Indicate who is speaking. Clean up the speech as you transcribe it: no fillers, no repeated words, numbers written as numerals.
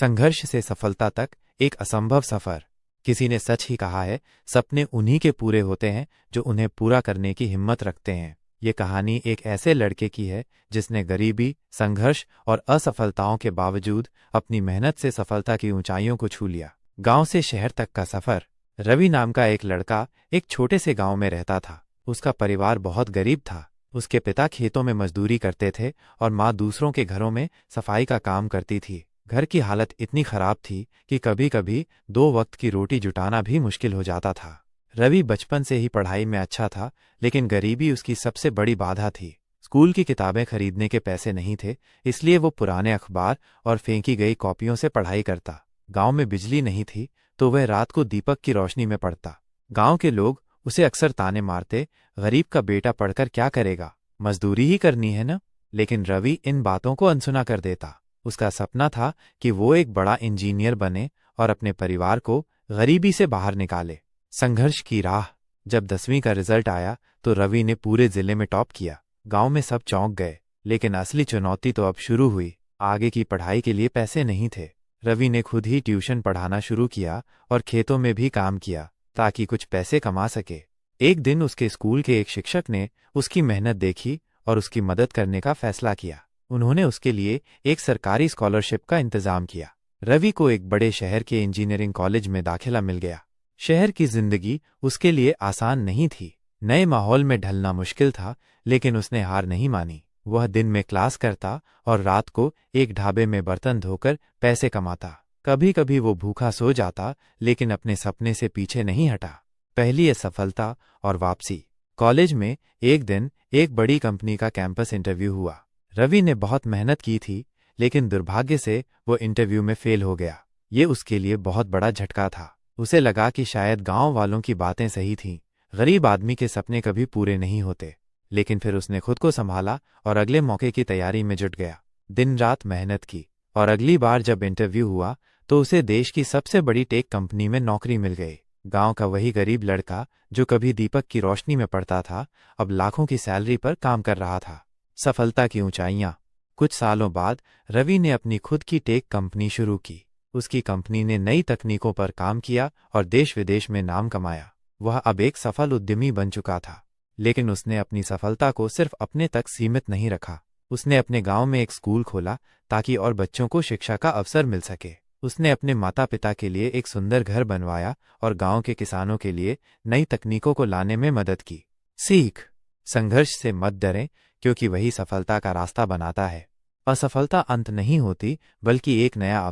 Speaker 1: संघर्ष से सफलता तक एक असंभव सफर। किसी ने सच ही कहा है, सपने उन्हीं के पूरे होते हैं जो उन्हें पूरा करने की हिम्मत रखते हैं। ये कहानी एक ऐसे लड़के की है जिसने गरीबी, संघर्ष और असफलताओं के बावजूद अपनी मेहनत से सफलता की ऊंचाइयों को छू लिया। गांव से शहर तक का सफर। रवि नाम का एक लड़का एक छोटे से गांव में रहता था। उसका परिवार बहुत गरीब था। उसके पिता खेतों में मजदूरी करते थे और माँ दूसरों के घरों में सफाई का काम करती थी। घर की हालत इतनी खराब थी कि कभी कभी 2 वक्त की रोटी जुटाना भी मुश्किल हो जाता था। रवि बचपन से ही पढ़ाई में अच्छा था, लेकिन गरीबी उसकी सबसे बड़ी बाधा थी। स्कूल की किताबें खरीदने के पैसे नहीं थे, इसलिए वो पुराने अखबार और फेंकी गई कॉपियों से पढ़ाई करता। गांव में बिजली नहीं थी, तो वह रात को दीपक की रोशनी में पढ़ता। गांव के लोग उसे अक्सर ताने मारते, गरीब का बेटा पढ़कर क्या करेगा, मजदूरी ही करनी है न। लेकिन रवि इन बातों को अनसुना कर देता। उसका सपना था कि वो एक बड़ा इंजीनियर बने और अपने परिवार को गरीबी से बाहर निकाले। संघर्ष की राह। जब 10वीं का रिजल्ट आया तो रवि ने पूरे जिले में टॉप किया। गांव में सब चौंक गए, लेकिन असली चुनौती तो अब शुरू हुई। आगे की पढ़ाई के लिए पैसे नहीं थे। रवि ने खुद ही ट्यूशन पढ़ाना शुरू किया और खेतों में भी काम किया ताकि कुछ पैसे कमा सके। एक दिन उसके स्कूल के एक शिक्षक ने उसकी मेहनत देखी और उसकी मदद करने का फैसला किया। उन्होंने उसके लिए एक सरकारी स्कॉलरशिप का इंतजाम किया। रवि को एक बड़े शहर के इंजीनियरिंग कॉलेज में दाखिला मिल गया। शहर की जिंदगी उसके लिए आसान नहीं थी। नए माहौल में ढलना मुश्किल था, लेकिन उसने हार नहीं मानी। वह दिन में क्लास करता और रात को एक ढाबे में बर्तन धोकर पैसे कमाता। कभी कभी वो भूखा सो जाता, लेकिन अपने सपने से पीछे नहीं हटा। पहली असफलता और वापसी। कॉलेज में एक दिन एक बड़ी कंपनी का कैंपस इंटरव्यू हुआ। रवि ने बहुत मेहनत की थी, लेकिन दुर्भाग्य से वो इंटरव्यू में फेल हो गया। ये उसके लिए बहुत बड़ा झटका था। उसे लगा कि शायद गांव वालों की बातें सही थीं। गरीब आदमी के सपने कभी पूरे नहीं होते। लेकिन फिर उसने खुद को संभाला और अगले मौके की तैयारी में जुट गया। दिन रात मेहनत की और अगली बार जब इंटरव्यू हुआ तो उसे देश की सबसे बड़ी टेक कंपनी में नौकरी मिल गई। गांव का वही गरीब लड़का जो कभी दीपक की रोशनी में पड़ता था, अब लाखों की सैलरी पर काम कर रहा था। सफलता की ऊंचाइयां। कुछ सालों बाद रवि ने अपनी खुद की टेक कंपनी शुरू की। उसकी कंपनी ने नई तकनीकों पर काम किया और देश विदेश में नाम कमाया। वह अब एक सफल उद्यमी बन चुका था। लेकिन उसने अपनी सफलता को सिर्फ अपने तक सीमित नहीं रखा। उसने अपने गांव में एक स्कूल खोला ताकि और बच्चों को शिक्षा का अवसर मिल सके। उसने अपने माता पिता के लिए एक सुंदर घर बनवाया और गांव के किसानों के लिए नई तकनीकों को लाने में मदद की। सीख। संघर्ष से मत डरें, क्योंकि वही सफलता का रास्ता बनाता है। असफलता अंत नहीं होती, बल्कि एक नया अवसर